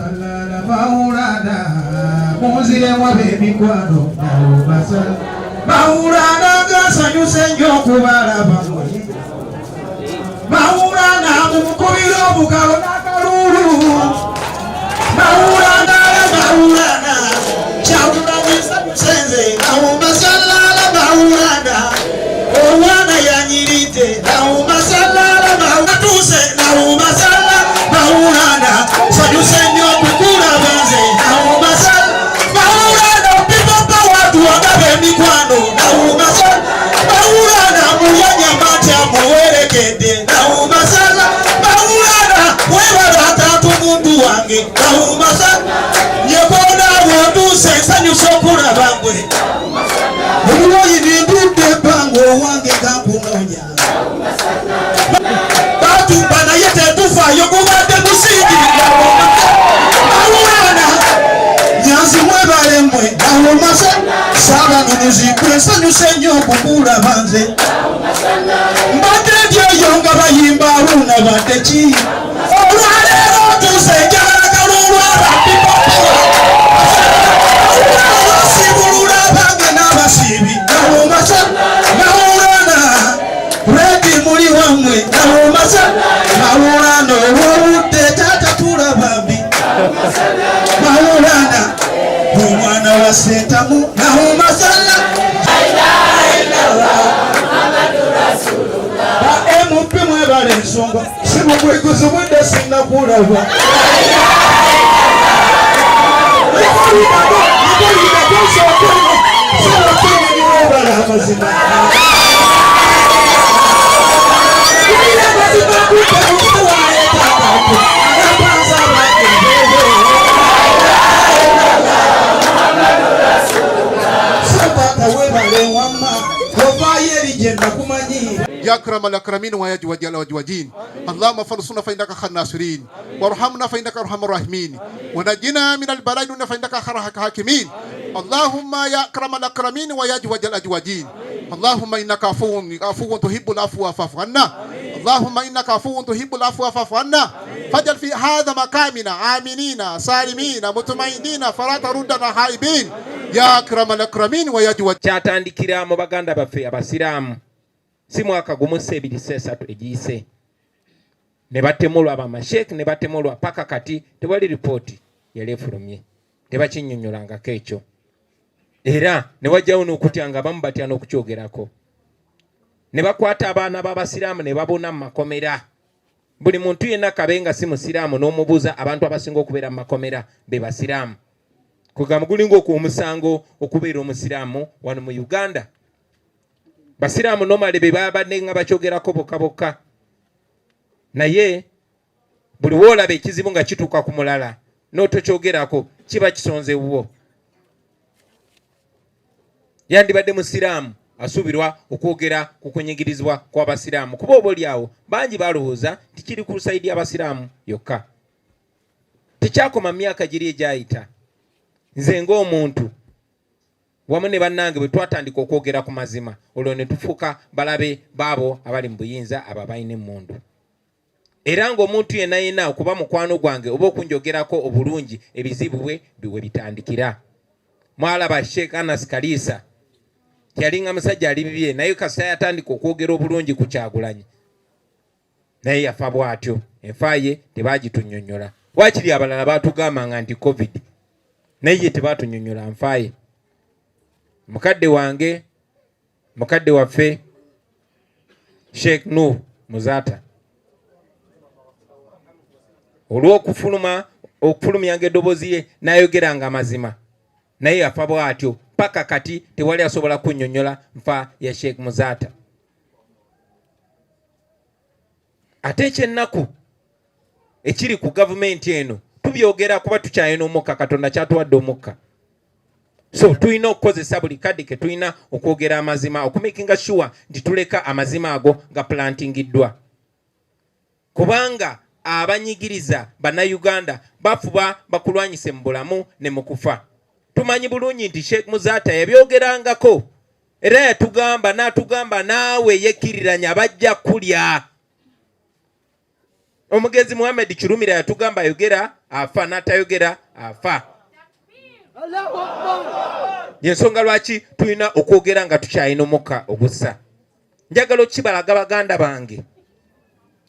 Salala Maulana Muzile Mwabebi Kwano Allahumma salli Maulana Gasanyuse Nyokubala Bamwe Maulana Mukubilo Bukalo Nakalulu Maulana Chaula Senze Allahumma salala Maulana Owana Yanyirite Allahumma salala Maulana Allahumma salala Maulana Sayuse Nyokubala Banze Allahumma salala Maulana People Power Tuagabe Mikwano Allahumma salala Maulana Muyanya Mata Muwerekede Allahumma salala Maulana Wewa Tatu Mundu Wange Allahumma salala Yebona Wodu Sensanyu Sokura Bangwe Ulo Yibinde Bango Wange Gakunonya Batu Bana Yete Tufa Yogubate Musiki Maulana Nyansi Mwebale Mwe Allahumma salala Saba Nunuzi Sensanyu Senyo Kukura Banze Mbate Dio Yonga Bayimba Runa Batechi Olwale Rotu Sejara Karulwa Rapipo Maulana wote tata pura babi Maulana mwana wa setamu Allahumma salli Muhammadur Rasulullah ba emupe mwebale nsonga simu kwekuzo mwende sinna kulaba يا أكرم الأكرمين ويا جواد الوجودين اللهم فانصرنا فإنك خير الناصرين وارحمنا فإنك أرحم الراحمين ونجنا من البلاء فإنك خير الحاكمين اللهم يا أكرم الأكرمين ويا جواد الوجودين اللهم إنك عفو تحب العفو فاعف عنا اللهم إنك عفو تحب العفو فاعف عنا فاجعل في هذا مقامنا آمنين سالمين مطمئنين فلا تردنا خائبين يا أكرم الأكرمين ويا جواد kyatandikira mu baganda baffe abasiraamu si mwaka gumu 2-3 egiyise ne batemulwa abamashek ne batemulwa paka kati tewali ripooti yali efulumye tebakinnyonnyolangako ekyo era ne wajjawo n'okutyanga abamu batya n'okukyogerako ne bakwata abaana b'abasiraamu ne babona mu makomera buli muntu yenna kabenga si musiraamu n'omubuuza abantu abasinga okubeera mu makomera be basiraamu kugamba gulinga omusango okubeera omusiraamu wano mu Uganda basiraamu nomale be babadde nga bakyogerako bokka bokka naye buli woolaba ekizibu nga kituuka ku mulala n'otokyogerako kiba kisonzewuwo yandibadde musiraamu asuubirwa okwogera ku kunyigirizibwa kw'abasiraamu kuba oba oliawo bangi balowooza tikiri ku saidi y'abasiraamu yokka tekyakoma myaka giri egyayita nze ng'omuntu wamu ne bannange bwe twatandika okwogera ku mazima olwo ne tufuuka balabe baabo abali mu buyinza abo abalina emmundu era ng'omuntu yenna yenna okuba mukwano gwange oba okunjogerako obulungi ebizibu bwe biwe bitandikira mwalaba Sheikh Anas Kalisa yalinga musajja ali bibye naye kasita yatandika okwogera obulungi ku Kyagulanyi naye yafa bw'atyo enfa ye tebaagitunnyonnyola wakiri abalala baatugambanga nti covid naye tebaatunnyonnyola nfa ye mukadde wange mukadde waffe Sheikh Nuh Muzata olw'okufulumyanga eddoboozi ye n'ayogeranga amazima naye yafa bw'atyo paka kati tewali asobola kunnyonnyola nfa ya Sheikh Muzata ate ekyennaku ekiri ku gavumenti eno tubyogera kuba tukyalina omukka Katonda kyatuwadde omukka so tulina okukozesa buli kadde ke tulina okwogera amazima okumakinga sure nti tuleka amazima ago ga plantingiddwa kubanga abanyigiriza bannayuganda bafuba bakulwanyise mu bulamu ne mu kufa tumanyi bulungi nti Sheikh Muzata yabyogerangako era yatugamba n'atugamba naawe yekkiriranya bajja kulya omugezi Muhammad Kirumira yatugamba ayogera afa, n'atayogera afa. Yensonga lwaki tulina okwogera nga tukyalina omukka ogussa. Njagala okibalaga baganda bange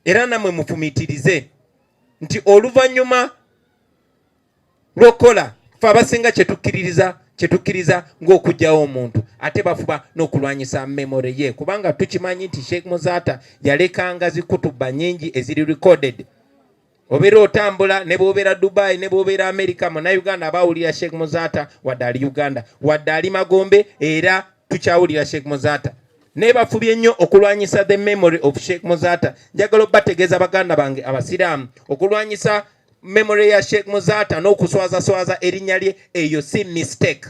era namwe mufumitirize nti oluvannyuma lw'okola fe abasinga kyetukkiriza ng'okugyawo omuntu ate bafuba n'okulwanyisa memore ye, kubanga tukimanyi nti Sheikh Muzaata yalekanga zikutuba nnyingi eziri recorded. Obeera otambula ne bw'obeera Dubai ne bw'obeera America, Munnayuganda abawulira Sheikh Muzaata wadde ali Uganda wadde ali Magombe era tukyawulira Sheikh Muzaata. Ne bafubye nnyo okulwanyisa the memory of Sheikh Muzaata. Njagala bategeeza baganda bange abasiraamu okulwanyisa memory ya Sheikh Muzaata n'okuswaza erinnya lye, eyo si mistake,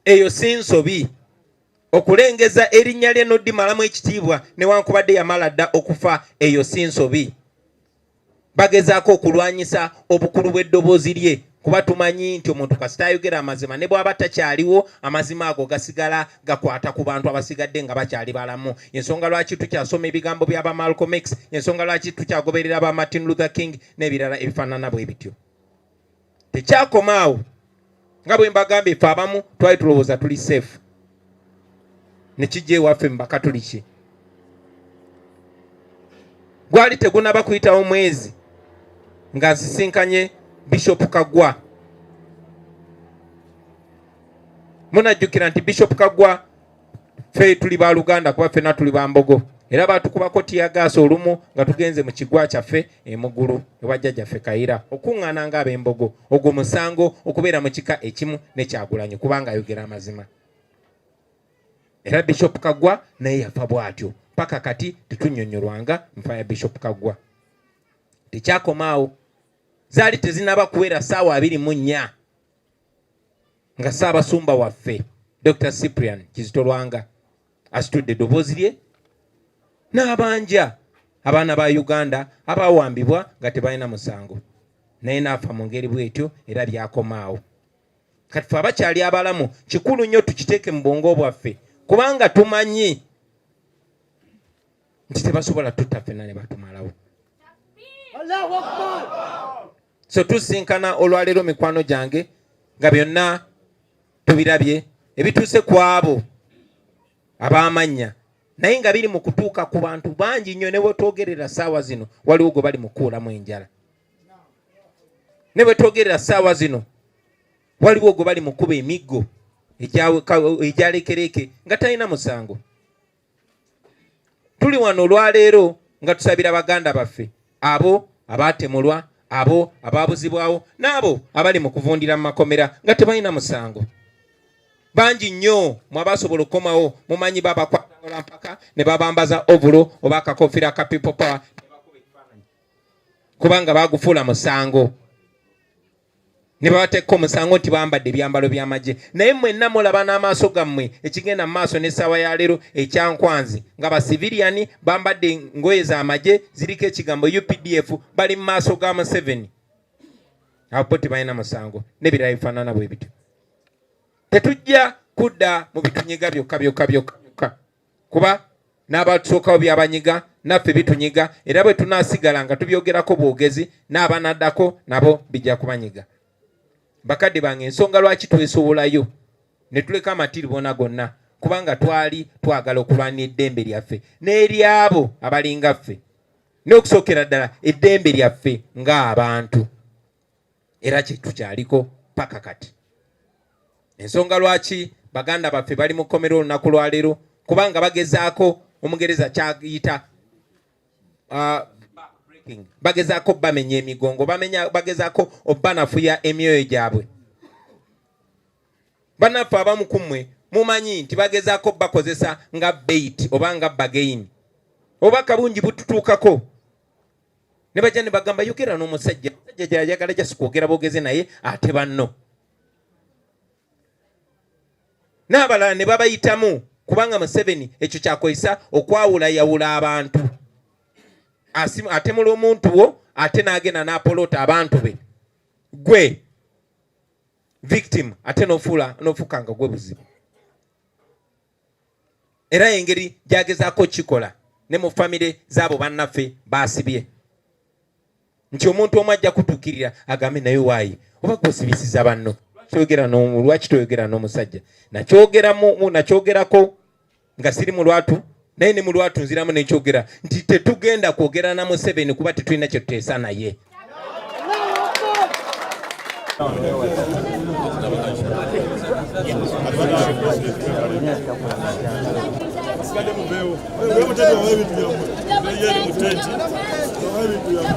eyo si nsobi. Okulengeza erinnya lye n'oddimalamu ekitiibwa newankubadde yamala dda okufa, eyo si nsobi. Bagezaako okulwanyisa obukulu bw'eddoboozi lye, kuba tumanyi nti omuntu kasita ayogera amazima ne bw'aba takyaliwo, amazima ago gasigala gakwata ku bantu abasigadde nga bakyali balamu. Ensonga lwaki tukyasoma ebigambo by'aba Malcolm X, ensonga lwaki tukyagoberera aba Martin Luther King n'ebirala ebifaanana bwe bityo. Tekyakomaawo nga bwe mbagambye, ffe abamu twali tulowooza tuli safe ne kijja ewaffe mu Bakatuliki. Gwali tegunaba kuyitawo mwezi nga nsisinkanye Bishop Kaggwa. Munajjukira nti Bishop Kaggwa ffe tuli ba Luganda kuba ffenna tuli ba Mbogo, era batukubako tiyagaasa olumu nga tugenze mu kigwa kyaffe Emugulu ewa jjajjaffe Kayira okuŋŋaana ng'ab'Embogo. Ogwo musango okubeera mu kika ekimu ne Kyagulanyi kubanga ayogera amazima. Era Bishop Kaggwa naye yafa bw'atyo. Paka kati tetunnyonnyolwanga nfa ya Bishop Kaggwa. Tekyakomaawo, zaali tezinaba kuwera ssaawa 24 nga Ssaabasumba waffe Dr. Cyprian Kizito Lwanga asitudde eddoboozi lye n'abanja abaana ba Uganda abawambibwa nga tebalina musango, naye n'afa mu ngeri bw'etyo era lyakomaawo. Kati ffe abakyali abalamu kikulu nnyo tukiteeke mu bwongo bwaffe kubanga tumanyi nti tebasobola tutta ffenna ne batumalawo. So tusinkana olwaleero mikwano gyange nga byonna tubirabye ebituuse ku abo ab'amannya, naye nga biri mu kutuuka ku bantu bangi nnyo. Ne bwe twogerera ssaawa zino waliwo gwe bali mu kukuulamu enjala, ne bwe twogerera ssaawa zino waliwo gwe bali mu kuba emiggo egyalekereke nga talina musango. Tuli wano olwaleero nga tusabira baganda baffe abo abaatemulwa, abo abaabuzibwawo, n'abo abali mu kuvundira mu makomera nga tebalina musango. Bangi nnyo mwabasobola okukomawo, mumanyi babakwatangula mpaka ne babambaza ovulo oba akakofiira ka people power ne bakuba ekifaananyi kubanga bagufuula musango, ne babateeka omusango nti bambadde ebyambalo by'amagye. Naye mwenna mulaba n'amaaso gammwe ekigenda mu maaso n'essaawa ya leero ekyankwanzi nga basiviliani bambadde engoye z'amagye ziriko ekigambo UPDF bali mu maaso ga Museveni. Abo tebalina musango n'ebirala bifaanana bwe bityo. Tetujja kudda mu bitunyiga byokka kuba n'abatusookawo byabanyiga naffe bitunyiga, era bwe tunaasigala nga tubyogerako bwogezi n'abanaddako nabo bijja kubanyiga. Bakadde bange, ensonga lwaki twesowolayo ne tuleka amatiribona gonna kubanga twali twagala okulwanira eddembe lyaffe n'eryabo abalinga ffe, n'okusookera ddala eddembe lyaffe ng'abantu, era kye tukyaliko paka kati. Ensonga lwaki baganda baffe bali mu kkomera olunaku lwaleero kubanga bagezaako, Omugereza kyayita bagezaako bamenya emigongo, bagezaako obbanafuya emyoyo gyabwe. Bannaffe abamu ku mmwe mumanyi nti bagezaako bakozesa nga bait oba nga bagain. Obubaka bungi bututuukako ne bajja ne bagamba yogera n'omusajja, omusajja gy'ayagala jasi kwogera bwogeze naye ate banno. N'abalala ne babayitamu kubanga Museveni ekyo kyakozesa okwawulayawula abantu. Atemula omuntu wo ate n'agenda n'apolota abantu be, gwe victim ate n'ofuuka nga gwe buzibu. Era engeri gy'agezaako kikola ne mu famire z'abo bannaffe baasibye. nti omuntu omu ajja kutuukirira agambe naye waayi oba gwosibisiza banno lwaki toyogera n'omusajja nakyogerako nga siri mu lwatu naye ne mu lwatu nziramu nekyogera nti tetugenda kwogera na Museveni kuba tetulina kye tuteesa naye.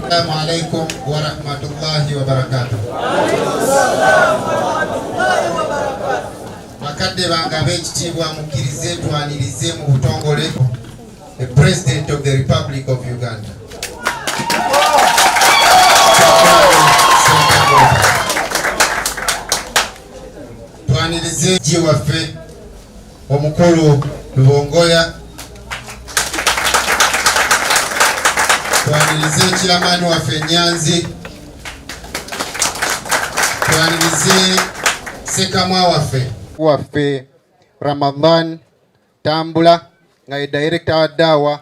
Assalamu alaikum wa rahmatullahi wa barakatuh. Bakadde bange ab'ekitiibwa mukkirize twanirize mu butongole the President of the Republic of Uganda. Twanirize ji waffe omukulu Lubongoya, twanirize ekiramani waffe Nyanzi, twanirize Sekamwa waffe Ramadhan Tambula nga ye director wa Dawa